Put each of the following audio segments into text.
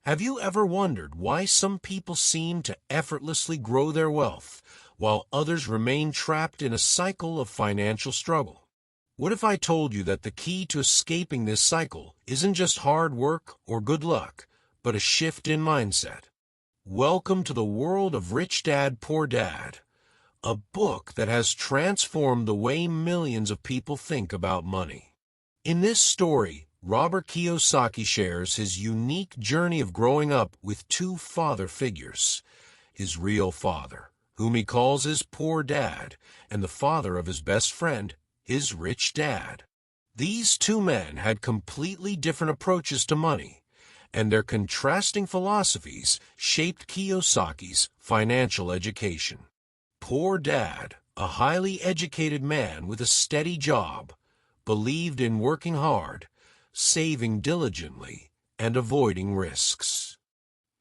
Have you ever wondered why some people seem to effortlessly grow their wealth, while others remain trapped in a cycle of financial struggle? What if I told you that the key to escaping this cycle isn't just hard work or good luck, but a shift in mindset? Welcome to the world of Rich Dad, Poor Dad, a book that has transformed the way millions of people think about money. In this story, Robert Kiyosaki shares his unique journey of growing up with two father figures: his real father, whom he calls his poor dad, and the father of his best friend, his rich dad. These two men had completely different approaches to money, and their contrasting philosophies shaped Kiyosaki's financial education. Poor Dad, a highly educated man with a steady job, believed in working hard, saving diligently, and avoiding risks.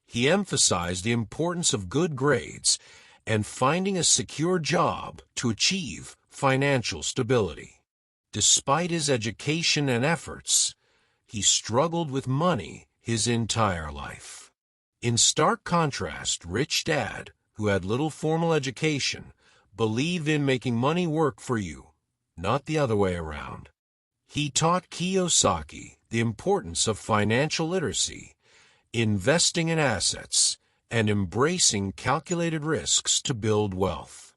He emphasized the importance of good grades and finding a secure job to achieve financial stability. Despite his education and efforts, he struggled with money his entire life. In stark contrast, Rich Dad, who had little formal education, believed in making money work for you, not the other way around. He taught Kiyosaki the importance of financial literacy, investing in assets, and embracing calculated risks to build wealth.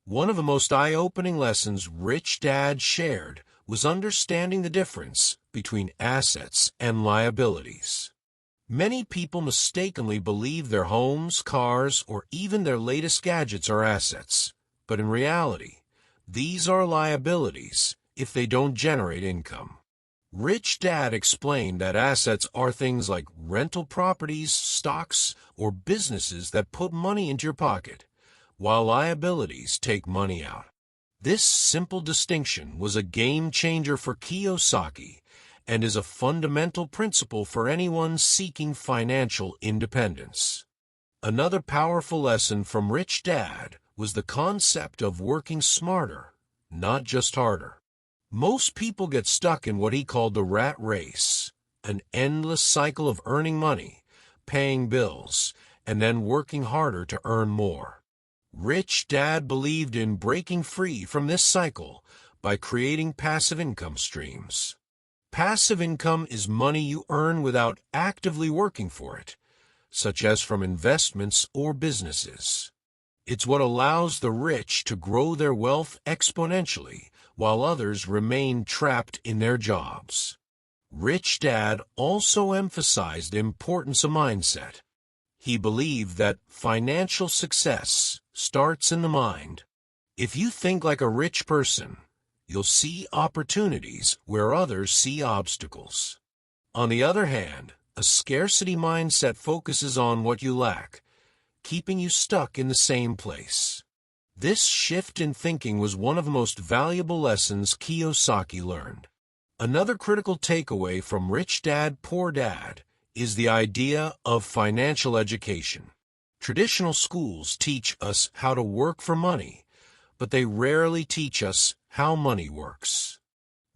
One of the most eye-opening lessons Rich Dad shared was understanding the difference between assets and liabilities. Many people mistakenly believe their homes, cars, or even their latest gadgets are assets, but in reality, these are liabilities if they don't generate income. Rich Dad explained that assets are things like rental properties, stocks, or businesses that put money into your pocket, while liabilities take money out. This simple distinction was a game changer for Kiyosaki and is a fundamental principle for anyone seeking financial independence. Another powerful lesson from Rich Dad was the concept of working smarter, not just harder. Most people get stuck in what he called the rat race, an endless cycle of earning money, paying bills, and then working harder to earn more. Rich Dad believed in breaking free from this cycle by creating passive income streams. Passive income is money you earn without actively working for it, such as from investments or businesses. It's what allows the rich to grow their wealth exponentially while others remain trapped in their jobs. Rich Dad also emphasized the importance of mindset. He believed that financial success starts in the mind. If you think like a rich person, you'll see opportunities where others see obstacles. On the other hand, a scarcity mindset focuses on what you lack, keeping you stuck in the same place. This shift in thinking was one of the most valuable lessons Kiyosaki learned. Another critical takeaway from Rich Dad, Poor Dad is the idea of financial education. Traditional schools teach us how to work for money, but they rarely teach us how money works.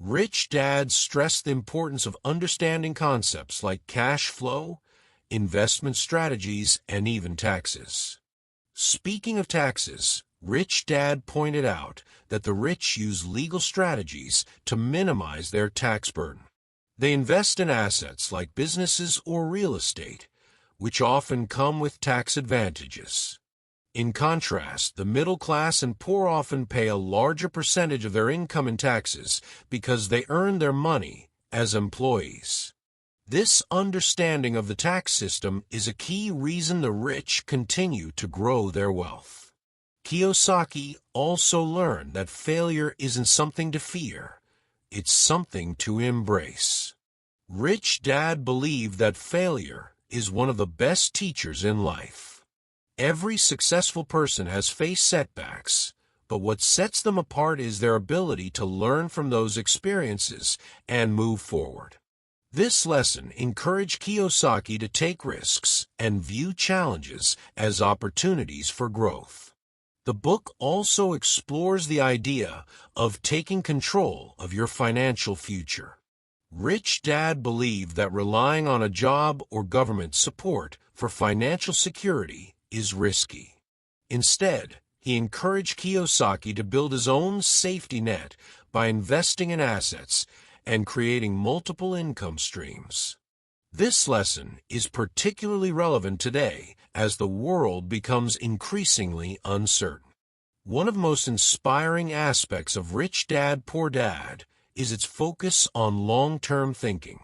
Rich Dad stressed the importance of understanding concepts like cash flow, investment strategies, and even taxes. Speaking of taxes, Rich Dad pointed out that the rich use legal strategies to minimize their tax burden. They invest in assets like businesses or real estate, which often come with tax advantages. In contrast, the middle class and poor often pay a larger percentage of their income in taxes because they earn their money as employees. This understanding of the tax system is a key reason the rich continue to grow their wealth. Kiyosaki also learned that failure isn't something to fear, it's something to embrace. Rich Dad believed that failure is one of the best teachers in life. Every successful person has faced setbacks, but what sets them apart is their ability to learn from those experiences and move forward. This lesson encouraged Kiyosaki to take risks and view challenges as opportunities for growth. The book also explores the idea of taking control of your financial future. Rich Dad believed that relying on a job or government support for financial security is risky. Instead, he encouraged Kiyosaki to build his own safety net by investing in assets and creating multiple income streams. This lesson is particularly relevant today as the world becomes increasingly uncertain. One of the most inspiring aspects of Rich Dad, Poor Dad is its focus on long-term thinking.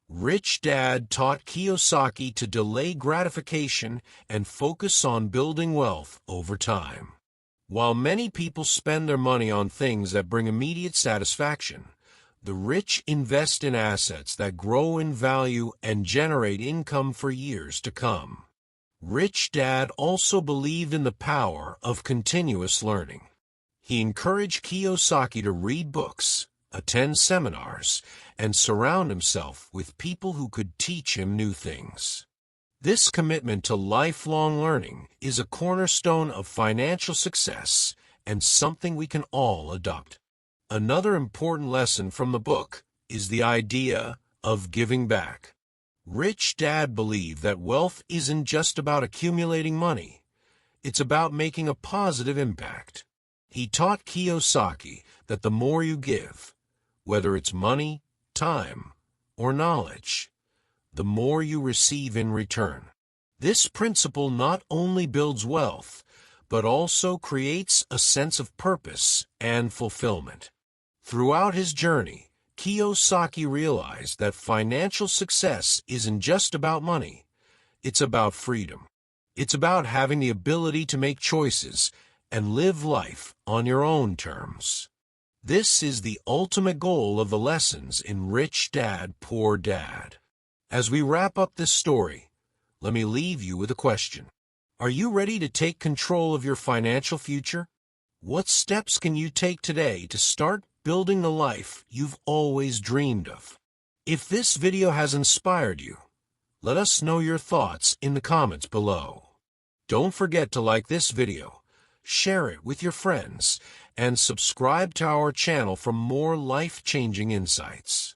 Rich Dad taught Kiyosaki to delay gratification and focus on building wealth over time. While many people spend their money on things that bring immediate satisfaction, the rich invest in assets that grow in value and generate income for years to come. Rich Dad also believed in the power of continuous learning. He encouraged Kiyosaki to read books, attend seminars, and surround himself with people who could teach him new things. This commitment to lifelong learning is a cornerstone of financial success and something we can all adopt. Another important lesson from the book is the idea of giving back. Rich Dad believed that wealth isn't just about accumulating money. It's about making a positive impact. He taught Kiyosaki that the more you give, whether it's money, time, or knowledge, the more you receive in return. This principle not only builds wealth, but also creates a sense of purpose and fulfillment. Throughout his journey, Kiyosaki realized that financial success isn't just about money. It's about freedom. It's about having the ability to make choices and live life on your own terms. This is the ultimate goal of the lessons in Rich Dad, Poor Dad. As we wrap up this story, let me leave you with a question. Are you ready to take control of your financial future? What steps can you take today to start building the life you've always dreamed of? If this video has inspired you, let us know your thoughts in the comments below. Don't forget to like this video, share it with your friends, and subscribe to our channel for more life-changing insights.